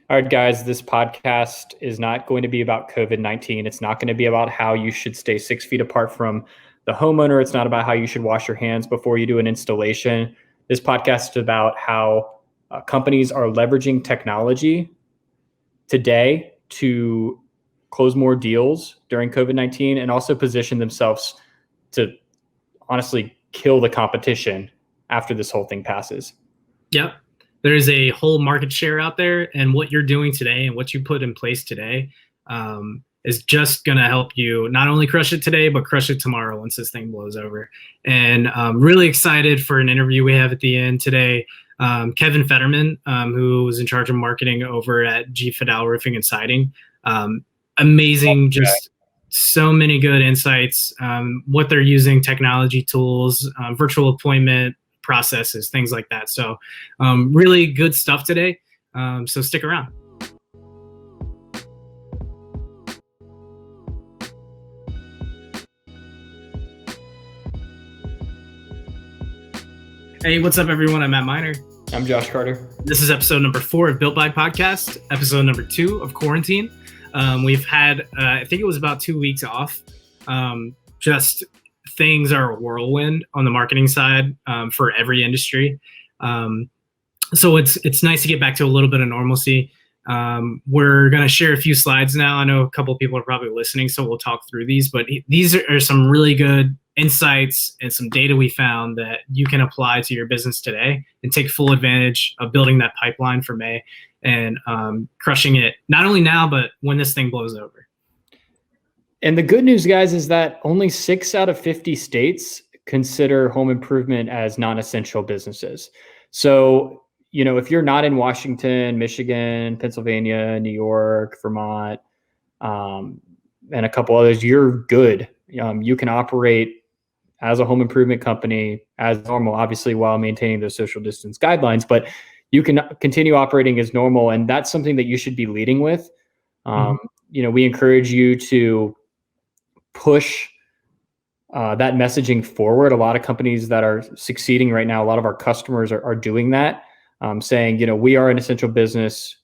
All right, guys, this podcast is not going to be about COVID-19. It's not going to be about how you should stay 6 feet apart from the homeowner. It's not about how you should wash your hands before you do an installation. This podcast is about how companies are leveraging technology today to close more deals during COVID-19 and also position themselves to honestly kill the competition after this whole thing passes. Yep. There's a whole market share out there, and what you're doing today and what you put in place today is just going to help you not only crush it today, but crush it tomorrow once this thing blows over. And I'm really excited for an interview we have at the end today. Kevin Fetterman, who was in charge of marketing over at Fedale Roofing and Siding. Amazing, just so many good insights, what they're using, technology tools, virtual appointment processes, things like that. So really good stuff today. So stick around. Hey, what's up, everyone? I'm Matt Miner. I'm Josh Carter. This is episode number 4 of Built By Podcast, episode number 2 of quarantine. We've had, I think it was about 2 weeks off. Just things are a whirlwind on the marketing side for every industry. So it's nice to get back to a little bit of normalcy. We're going to share a few slides now. I know a couple of people are probably listening, so we'll talk through these. But these are some really good insights and some data we found that you can apply to your business today and take full advantage of building that pipeline for May and crushing it, not only now, but when this thing blows over. And the good news, guys, is that only 6 out of 50 states consider home improvement as non-essential businesses. So, you know, if you're not in Washington, Michigan, Pennsylvania, New York, Vermont, and a couple others, you're good. You can operate as a home improvement company as normal, obviously, while maintaining those social distance guidelines, but you can continue operating as normal. And that's something that you should be leading with. You know, we encourage you to push that messaging forward. A lot of companies that are succeeding right now, a lot of our customers are doing that, saying, you know, we are an essential business.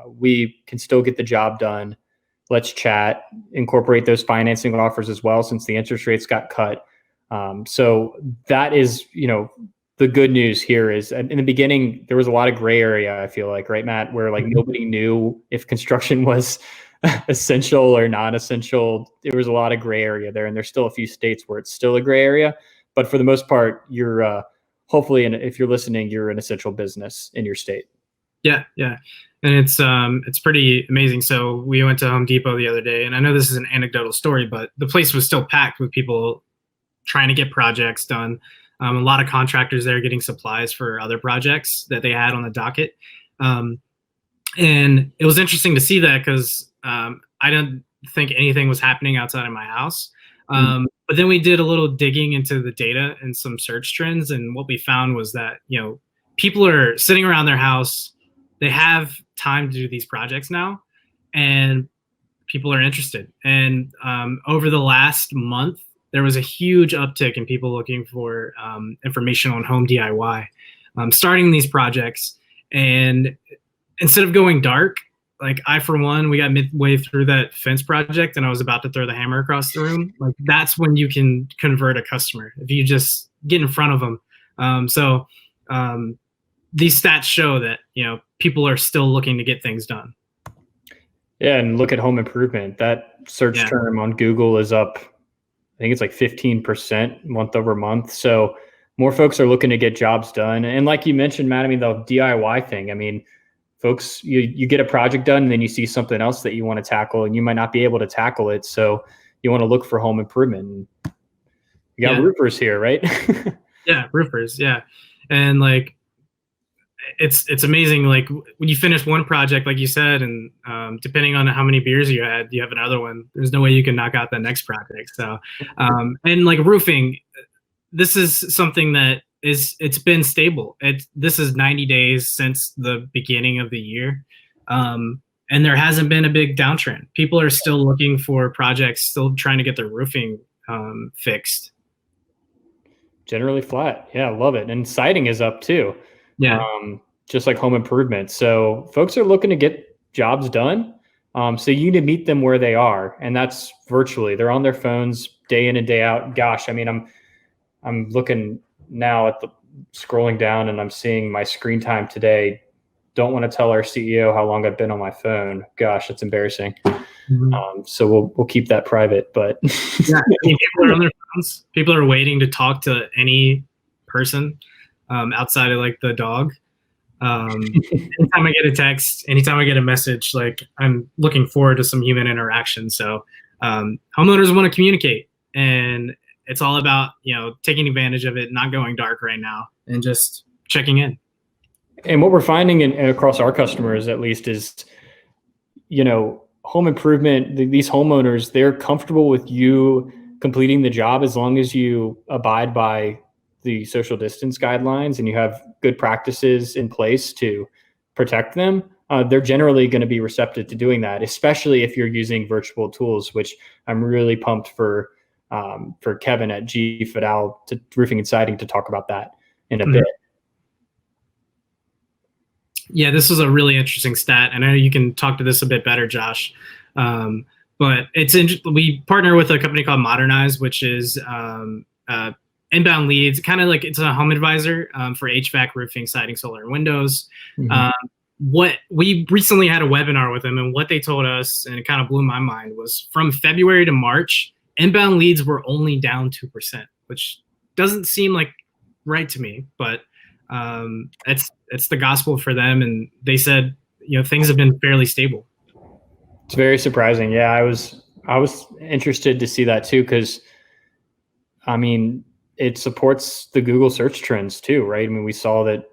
We can still get the job done. Let's chat, incorporate those financing offers as well, since the interest rates got cut. So that is, you know, the good news here is in the beginning, there was a lot of gray area, I feel like, right, Matt, where like nobody knew if construction was essential or non-essential. There was a lot of gray area there, and there's still a few states where it's still a gray area. But for the most part, you're hopefully, and if you're listening, you're an essential business in your state. Yeah. And it's pretty amazing. So we went to Home Depot the other day, and I know this is an anecdotal story, but the place was still packed with people trying to get projects done. A lot of contractors there getting supplies for other projects that they had on the docket. And it was interesting to see that because I didn't think anything was happening outside of my house. But then we did a little digging into the data and some search trends. And what we found was that, you know, people are sitting around their house. They have time to do these projects now, and people are interested. And over the last month, there was a huge uptick in people looking for information on home DIY, starting these projects. And instead of going dark, like I, for one, we got midway through that fence project and I was about to throw the hammer across the room. Like that's when you can convert a customer, if you just get in front of them. So these stats show that, you know, people are still looking to get things done. Yeah. And look at home improvement. That search term on Google is up, I think it's like 15% month over month. So more folks are looking to get jobs done. And like you mentioned, Matt, I mean, the DIY thing, I mean, folks, you get a project done and then you see something else that you want to tackle and you might not be able to tackle it. So you want to look for home improvement. You got roofers here, right? Yeah, roofers. Yeah. And like, it's amazing. Like when you finish one project, like you said, and depending on how many beers you had, you have another one. There's no way you can knock out the next project. So, and like roofing, this is something that it's been stable. This is 90 days since the beginning of the year. And there hasn't been a big downtrend. People are still looking for projects, still trying to get their roofing fixed. Generally flat. Yeah, I love it. And siding is up too. Yeah. Just like home improvement. So folks are looking to get jobs done. So you need to meet them where they are, and that's virtually. They're on their phones day in and day out. Gosh, I mean, I'm looking now at the scrolling down, and I'm seeing my screen time today. Don't want to tell our CEO how long I've been on my phone. Gosh, it's embarrassing. So we'll keep that private. But yeah, people are on their phones. People are waiting to talk to any person outside of like the dog. Anytime I get a text, anytime I get a message, like I'm looking forward to some human interaction. So homeowners want to communicate, and it's all about, taking advantage of it, not going dark right now, and just checking in. And what we're finding across our customers, at least, is, home improvement, these homeowners, they're comfortable with you completing the job as long as you abide by the social distance guidelines and you have good practices in place to protect them. They're generally going to be receptive to doing that, especially if you're using virtual tools, which I'm really pumped for Kevin at Fedale Roofing and Siding to talk about that in a bit. Yeah, this is a really interesting stat. I know you can talk to this a bit better, Josh. But we partner with a company called Modernize, which is inbound leads, kind of like it's a home advisor for HVAC, roofing, siding, solar, and windows. What we recently had a webinar with them, and what they told us, and it kind of blew my mind, was from February to March, inbound leads were only down 2%, which doesn't seem like right to me, but it's the gospel for them. And they said, things have been fairly stable. It's very surprising. Yeah, I was interested to see that too, because I mean, it supports the Google search trends too, right? I mean, we saw that,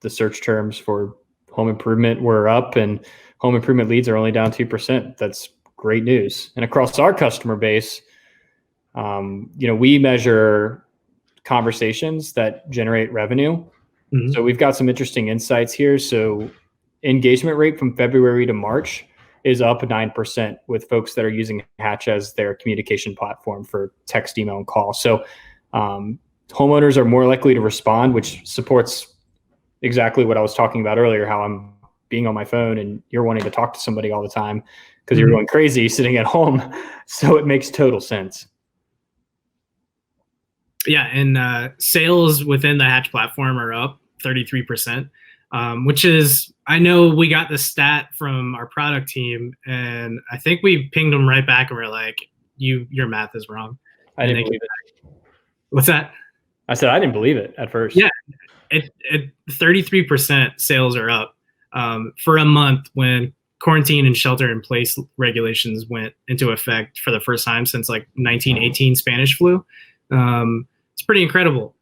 the search terms for home improvement were up, and home improvement leads are only down 2%. That's great news. And across our customer base, we measure conversations that generate revenue. So we've got some interesting insights here. So engagement rate from February to March is up 9% with folks that are using Hatch as their communication platform for text, email, and call. So homeowners are more likely to respond, which supports exactly what I was talking about earlier, how I'm being on my phone and you're wanting to talk to somebody all the time because you're going crazy sitting at home. So it makes total sense. Yeah, and sales within the Hatch platform are up 33%, which is, I know we got the stat from our product team, and I think we pinged them right back, and we're like, your math is wrong. I didn't believe it. What's that? I said I didn't believe it at first. Yeah, 33% sales are up for a month when quarantine and shelter-in-place regulations went into effect for the first time since like 1918 Spanish flu. It's pretty incredible.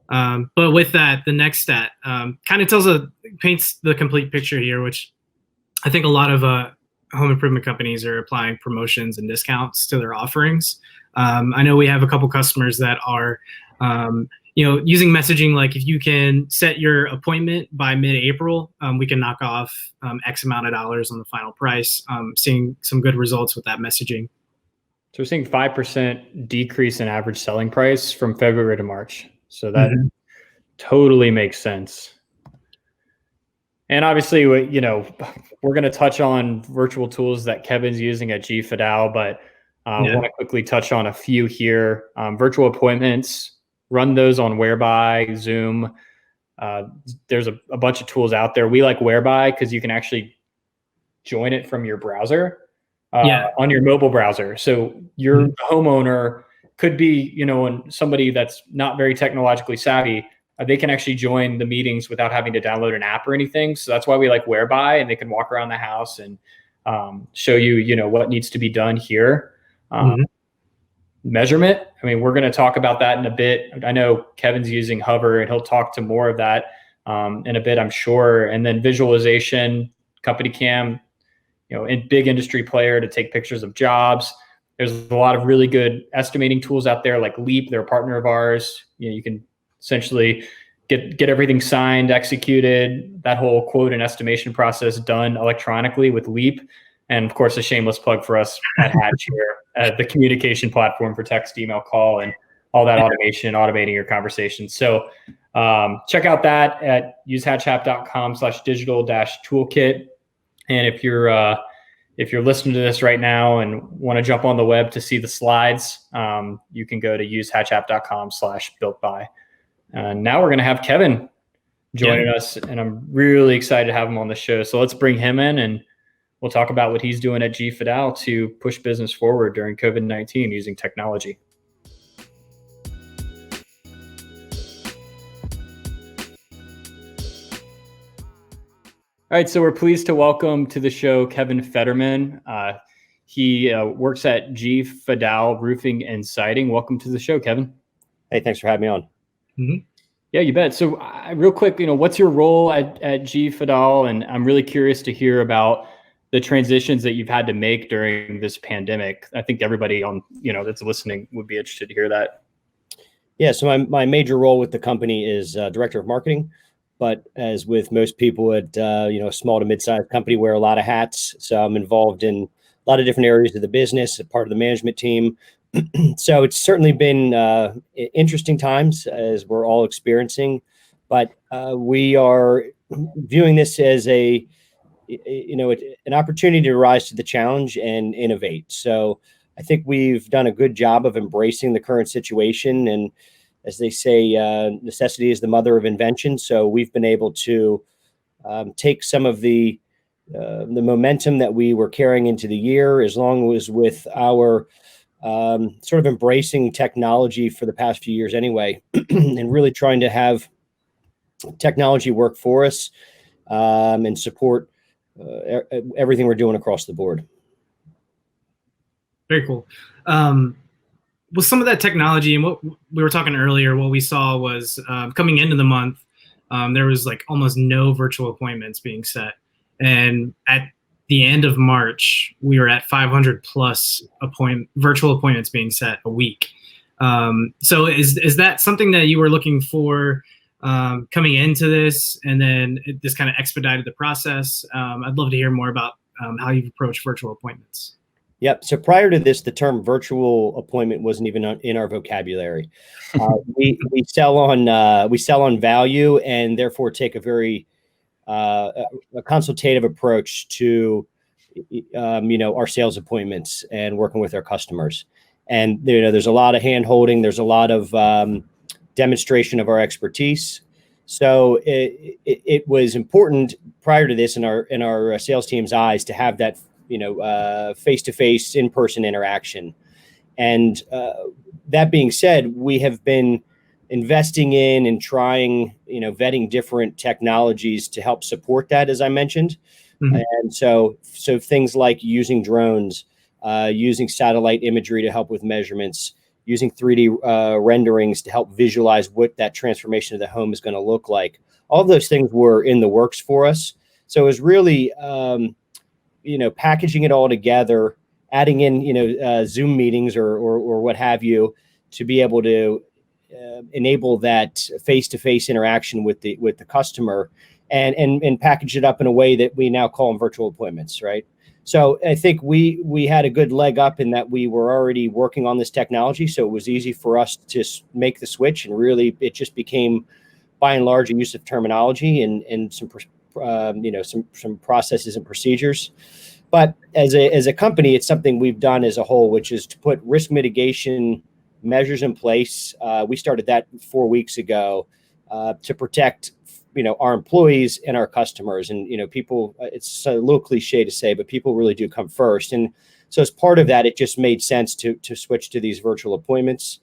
But with that, the next stat kind of paints the complete picture here, which I think a lot of home improvement companies are applying promotions and discounts to their offerings. I know we have a couple customers that are, using messaging like, if you can set your appointment by mid-April, we can knock off X amount of dollars on the final price. Seeing some good results with that messaging. So we're seeing 5% decrease in average selling price from February to March. So that totally makes sense. And obviously, we're going to touch on virtual tools that Kevin's using at Fedale, but I want to quickly touch on a few here. Virtual appointments, run those on Whereby, Zoom. There's a bunch of tools out there. We like Whereby because you can actually join it from your browser. On your mobile browser. So your homeowner could be, somebody that's not very technologically savvy. They can actually join the meetings without having to download an app or anything. So that's why we like Whereby, and they can walk around the house and show you, what needs to be done here. Measurement. I mean, we're going to talk about that in a bit. I know Kevin's using Hover, and he'll talk to more of that in a bit, I'm sure. And then visualization, company cam, in big industry player to take pictures of jobs. There's a lot of really good estimating tools out there like Leap. They're a partner of ours. You can essentially get everything signed, executed, that whole quote and estimation process done electronically with Leap. And of course, a shameless plug for us at Hatch here, the communication platform for text, email, call, and all that automation, automating your conversations. So check out that at usehatchapp.com/digital-toolkit. And if you're listening to this right now and want to jump on the web to see the slides, you can go to usehatchapp.com/builtby. Now we're going to have Kevin joining us, and I'm really excited to have him on the show. So let's bring him in, and we'll talk about what he's doing at Fedale to push business forward during COVID-19 using technology. All right, so we're pleased to welcome to the show Kevin Fetterman. He works at Fedale Roofing and Siding. Welcome to the show, Kevin. Hey, thanks for having me on. Mm-hmm. Yeah, you bet. So real quick, what's your role at Fedale? And I'm really curious to hear about the transitions that you've had to make during this pandemic. I think everybody that's listening would be interested to hear that. Yeah, so my major role with the company is director of marketing. But as with most people at a small to mid-sized company, wear a lot of hats. So I'm involved in a lot of different areas of the business, a part of the management team. So it's certainly been interesting times as we're all experiencing. But we are viewing this as an opportunity to rise to the challenge and innovate. So I think we've done a good job of embracing the current situation, and as they say, necessity is the mother of invention. So we've been able to take some of the momentum that we were carrying into the year, as long as with our sort of embracing technology for the past few years anyway, and really trying to have technology work for us and support everything we're doing across the board. Very cool. With some of that technology and what we were talking earlier, what we saw was coming into the month, there was like almost no virtual appointments being set. And at the end of March, we were at 500 plus virtual appointments being set a week. So is that something that you were looking for coming into this, and then this kind of expedited the process? I'd love to hear more about how you've approached virtual appointments. Yep. So prior to this, the term virtual appointment wasn't even in our vocabulary. We sell on value, and therefore take a very a consultative approach to our sales appointments and working with our customers. And there's a lot of hand holding. There's a lot of demonstration of our expertise. So it was important prior to this in our sales team's eyes to have that face-to-face, in-person interaction. And that being said, we have been investing in and trying, vetting different technologies to help support that, as I mentioned. Mm-hmm. And so things like using drones, using satellite imagery to help with measurements, using 3D renderings to help visualize what that transformation of the home is going to look like. All of those things were in the works for us. So it was really packaging it all together, adding in, Zoom meetings or what have you, to be able to enable that face-to-face interaction with the customer, and package it up in a way that we now call them virtual appointments, right? So I think we had a good leg up in that we were already working on this technology, so it was easy for us to make the switch, and really it just became, by and large, a use of terminology and some processes and procedures. But as a company, it's something we've done as a whole, which is to put risk mitigation measures in place. We started that 4 weeks ago to protect, our employees and our customers. And, people, it's a little cliche to say, but people really do come first. And so as part of that, it just made sense to switch to these virtual appointments.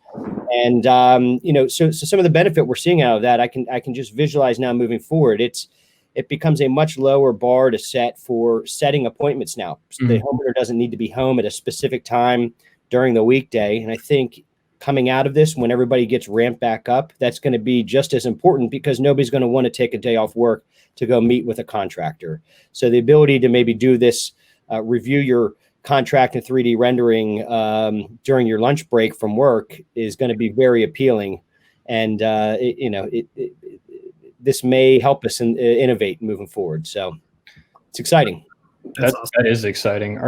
And, so some of the benefit we're seeing out of that, I can just visualize now moving forward. It becomes a much lower bar to set for setting appointments now. Mm-hmm. The homeowner doesn't need to be home at a specific time during the weekday. And I think coming out of this, when everybody gets ramped back up, that's going to be just as important, because nobody's going to want to take a day off work to go meet with a contractor. So the ability to maybe do this, review your contract and 3D rendering during your lunch break from work is going to be very appealing. And, this may help us innovate moving forward. So it's exciting. That's awesome. That is exciting.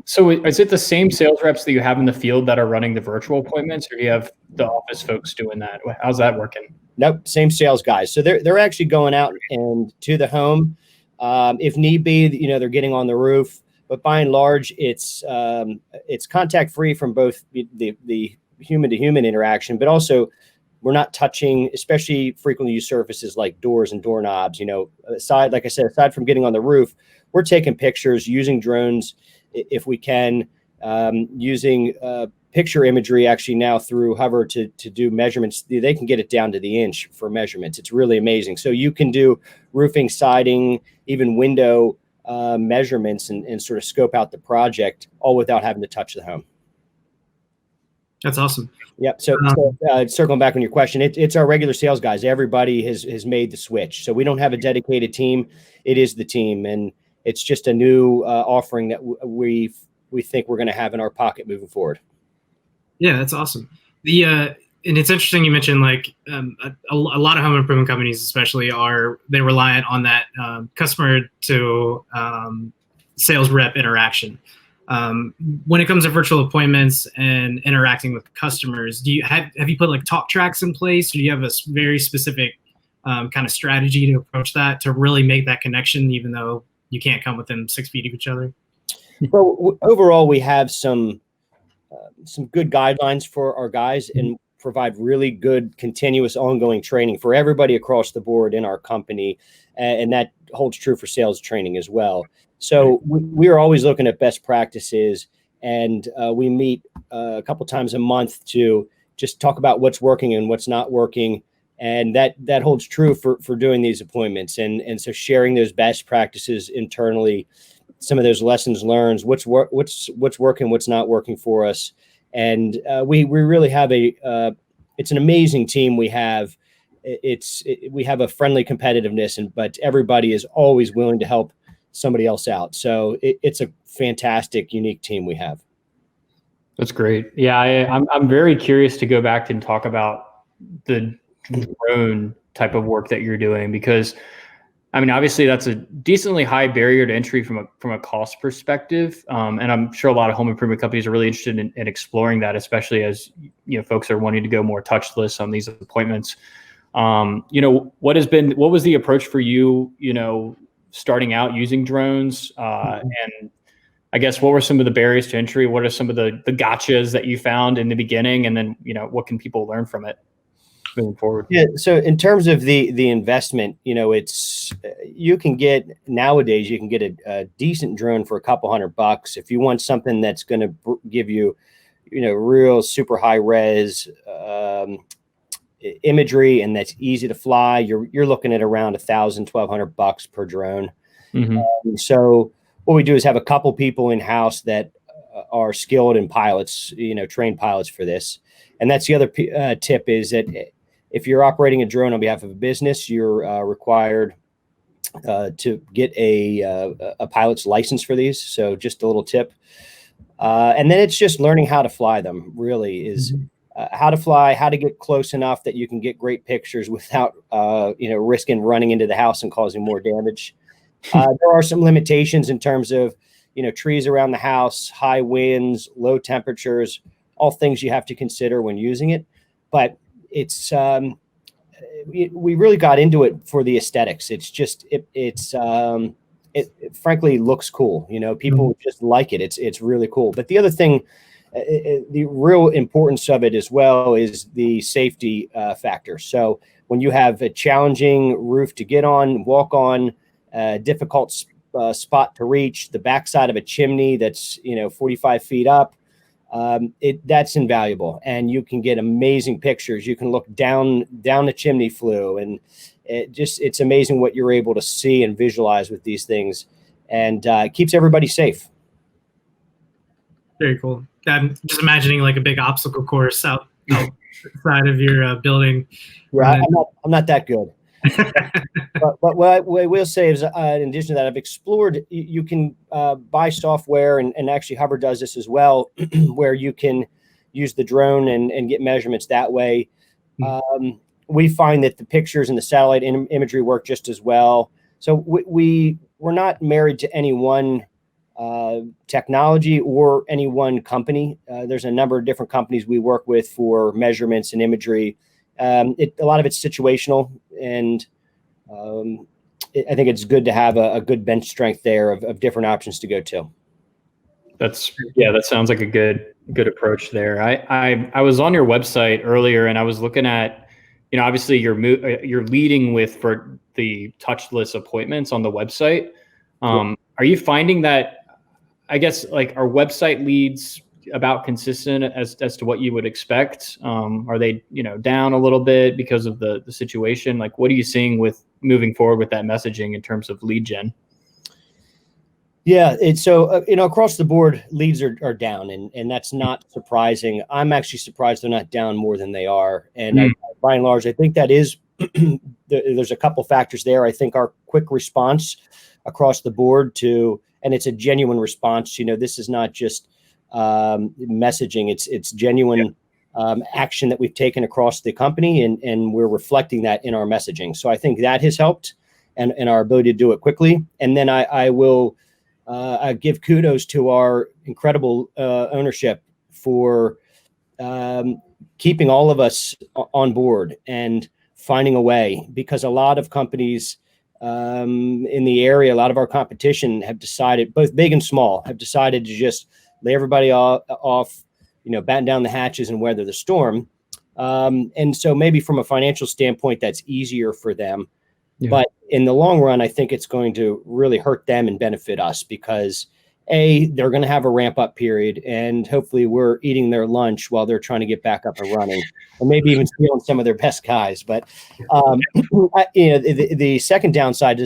So is it the same sales reps that you have in the field that are running the virtual appointments, or do you have the office folks doing that? How's that working? Nope, same sales guys. So they're actually going out and to the home. If need be, they're getting on the roof, but by and large, it's contact free from both the human to human interaction, but also we're not touching, especially frequently used surfaces like doors and doorknobs. Like I said, aside from getting on the roof, we're taking pictures using drones if we can, using picture imagery actually now through hover to do measurements. They can get it down to the inch for measurements. It's really amazing. So you can do roofing, siding, even window measurements and sort of scope out the project all without having to touch the home. That's awesome. Yep. So circling back on your question, it's our regular sales guys. Everybody has made the switch. So we don't have a dedicated team. It is the team. And it's just a new offering that we think we're going to have in our pocket moving forward. Yeah, that's awesome. And it's interesting you mentioned like a lot of home improvement companies, especially, they reliant on that customer to sales rep interaction. When it comes to virtual appointments and interacting with customers, have you put like talk tracks in place? Or do you have a very specific kind of strategy to approach that to really make that connection, even though you can't come within 6 feet of each other? Well, overall, we have some good guidelines for our guys and provide really good continuous ongoing training for everybody across the board in our company. And that holds true for sales training as well. So we are always looking at best practices, and we meet a couple times a month to just talk about what's working and what's not working. And that holds true for doing these appointments. And so sharing those best practices internally, some of those lessons learned, what's working, what's not working for us. And we really have it's an amazing team we have. We have a friendly competitiveness, but everybody is always willing to help somebody else out. So it's a fantastic, unique team we have. That's great. Yeah, I'm very curious to go back and talk about the drone type of work that you're doing, because I mean, obviously that's a decently high barrier to entry from a cost perspective. And I'm sure a lot of home improvement companies are really interested in exploring that, especially as, folks are wanting to go more touchless on these appointments. What was the approach for you, starting out using drones? And I guess what were some of the barriers to entry? What are some of the gotchas that you found in the beginning? And then, what can people learn from it moving forward? Yeah. So in terms of the investment, nowadays you can get a decent drone for a couple $100. If you want something that's going to give you, real super high res imagery and that's easy to fly, you're looking at around $1,000-$1,200 per drone. Mm-hmm. So what we do is have a couple people in house that are skilled and pilots, trained pilots for this. And that's the other tip is that if you're operating a drone on behalf of a business, you're required to get a pilot's license for these. So just a little tip. And then it's just learning how to fly them, really, is how to fly, how to get close enough that you can get great pictures without, risking running into the house and causing more damage. There are some limitations in terms of, trees around the house, high winds, low temperatures, all things you have to consider when using it. But it's we really got into it for the aesthetics. It's just it frankly looks cool. People just like it. It's really cool. But the other thing, the real importance of it as well is the safety factor. So when you have a challenging roof to get on, walk on, difficult spot to reach, the backside of a chimney that's 45 feet up, that's invaluable, and you can get amazing pictures. You can look down the chimney flue, and it's amazing what you're able to see and visualize with these things, and it keeps everybody safe. Very cool. I'm just imagining like a big obstacle course outside of your building. Right, I'm not that good. but what I will say is, in addition to that, I've explored, you can buy software, and actually Hubbard does this as well, where you can use the drone and get measurements that way. We find that the pictures and the satellite imagery work just as well. So we're not married to any one technology or any one company. There's a number of different companies we work with for measurements and imagery. A lot of it's situational, and I think it's good to have a good bench strength there of different options to go to. That sounds like a good approach there. I was on your website earlier, and I was looking at, obviously you're leading with for the touchless appointments on the website. Are you finding that, I guess, like, are website leads about consistent as to what you would expect? Are they, down a little bit because of the situation? Like, what are you seeing with moving forward with that messaging in terms of lead gen? Yeah, it's so, across the board, leads are down, and that's not surprising. I'm actually surprised they're not down more than they are. And by and large, I think that is, there's a couple factors there. I think our quick response across the board and it's a genuine response. This is not just messaging. It's genuine action that we've taken across the company, and we're reflecting that in our messaging. So I think that has helped, and our ability to do it quickly. And then I will give kudos to our incredible ownership for keeping all of us on board and finding a way, because a lot of companies in the area, a lot of our competition have decided, both big and small, have decided to just lay everybody off, batten down the hatches and weather the storm. And so maybe from a financial standpoint, that's easier for them. Yeah. But in the long run, I think it's going to really hurt them and benefit us, because they're going to have a ramp up period, and hopefully we're eating their lunch while they're trying to get back up and running, or maybe even stealing some of their best guys. But the second downside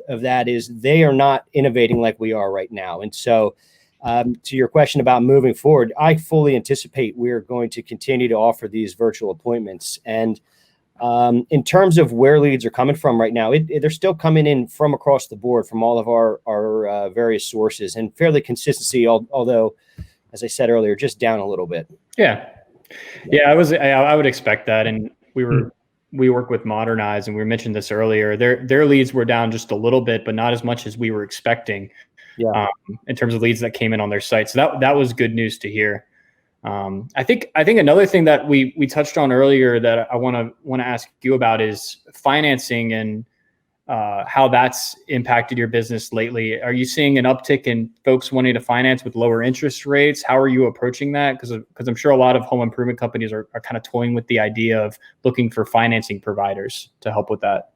of that is they are not innovating like we are right now. And so to your question about moving forward, I fully anticipate we're going to continue to offer these virtual appointments. And in terms of where leads are coming from right now, they're still coming in from across the board from all of our various sources, and fairly consistency, although, as I said earlier, just down a little bit. Yeah. I would expect that. And we work with Modernize, and we mentioned this earlier. Their leads were down just a little bit, but not as much as we were expecting. Yeah. In terms of leads that came in on their site. So that was good news to hear. I think another thing that we touched on earlier that I want to ask you about is financing, and how that's impacted your business lately. Are you seeing an uptick in folks wanting to finance with lower interest rates? How are you approaching that? Because I'm sure a lot of home improvement companies are kind of toying with the idea of looking for financing providers to help with that.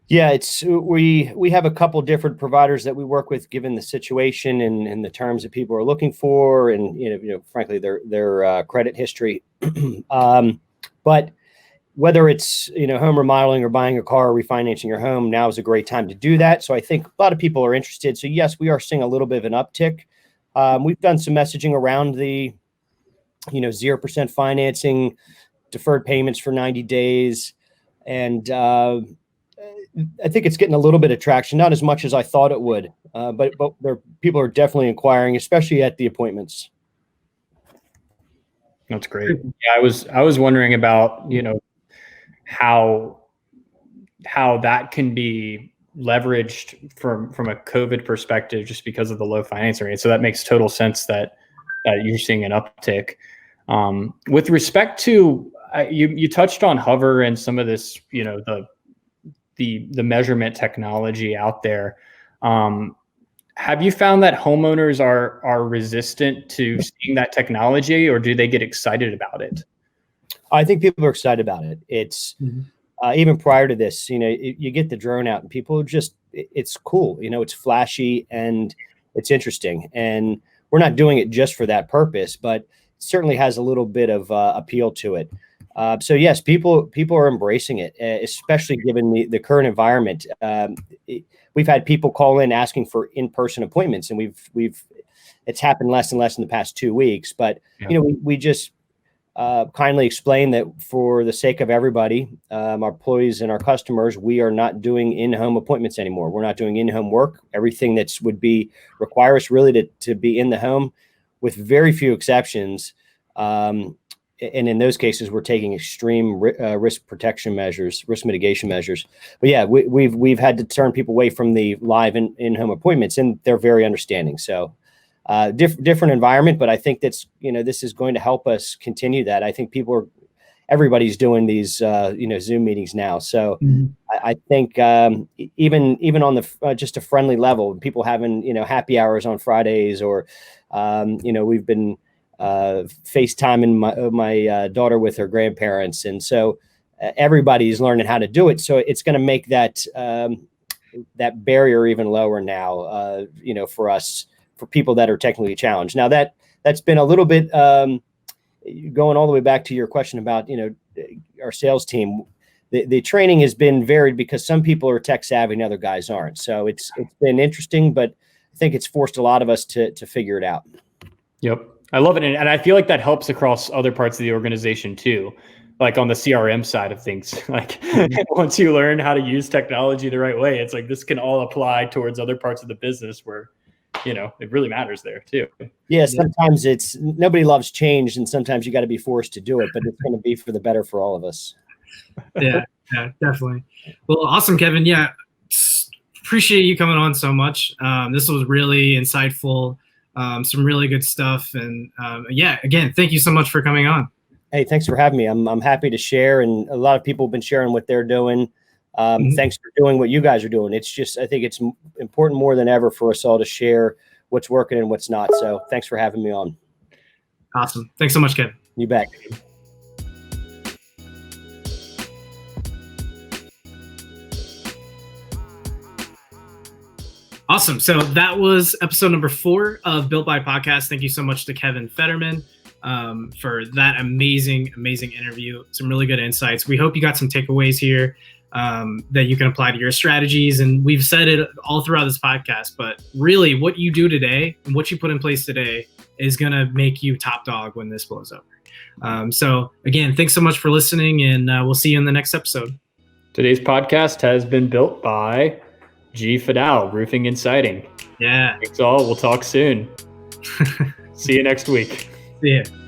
Yeah, we have a couple different providers that we work with, given the situation and the terms that people are looking for, and frankly their credit history. But whether it's home remodeling or buying a car or refinancing your home, now is a great time to do that. So I think a lot of people are interested. So yes, we are seeing a little bit of an uptick. We've done some messaging around the 0% financing, deferred payments for 90 days, and I think it's getting a little bit of traction, not as much as I thought it would, but people are definitely inquiring, especially at the appointments. That's great. Yeah, I was wondering about how that can be leveraged from a COVID perspective, just because of the low financing rate. So that makes total sense that you're seeing an uptick. With respect to you touched on Hover and some of this, the measurement technology out there. Have you found that homeowners are resistant to seeing that technology, or do they get excited about it? I think people are excited about it. It's even prior to this, you get the drone out and people it's cool. It's flashy and it's interesting, and we're not doing it just for that purpose, but it certainly has a little bit of appeal to it. So yes, people are embracing it, especially given the current environment. We've had people call in asking for in-person appointments, and it's happened less and less in the past 2 weeks. But we just kindly explain that for the sake of everybody, our employees and our customers, we are not doing in-home appointments anymore. We're not doing in-home work. Everything would require us really to be in the home, with very few exceptions. and in those cases, we're taking extreme risk mitigation measures. But yeah, we've had to turn people away from the live in-home appointments, and they're very understanding. So different environment, but I think that's, this is going to help us continue that. I think everybody's doing these, Zoom meetings now. So I think even on the just a friendly level, people having, happy hours on Fridays, or, we've been FaceTiming my daughter with her grandparents. And so everybody's learning how to do it. So it's going to make that barrier even lower now, for us, for people that are technically challenged. Now that's been a little bit, going all the way back to your question about, our sales team, the training has been varied because some people are tech savvy and other guys aren't. So it's been interesting, but I think it's forced a lot of us to figure it out. Yep. I love it. And I feel like that helps across other parts of the organization too. Like on the CRM side of things, like once you learn how to use technology the right way, it's like, this can all apply towards other parts of the business where, it really matters there too. Yeah. Sometimes nobody loves change, and sometimes you got to be forced to do it, but it's going to be for the better for all of us. Yeah, definitely. Well, awesome, Kevin. Yeah. Appreciate you coming on so much. This was really insightful. Some really good stuff. And again, thank you so much for coming on. Hey, thanks for having me. I'm happy to share. And a lot of people have been sharing what they're doing. Thanks for doing what you guys are doing. It's just, I think it's important more than ever for us all to share what's working and what's not. So thanks for having me on. Awesome. Thanks so much, Kevin. You bet. Awesome. So that was episode number 4 of Built by Podcast. Thank you so much to Kevin Fetterman for that amazing interview. Some really good insights. We hope you got some takeaways here that you can apply to your strategies. And we've said it all throughout this podcast, but really what you do today and what you put in place today is going to make you top dog when this blows over. So again, thanks so much for listening, and we'll see you in the next episode. Today's podcast has been built by Fedale Roofing and Siding. Yeah. Thanks all. We'll talk soon. See you next week. See ya.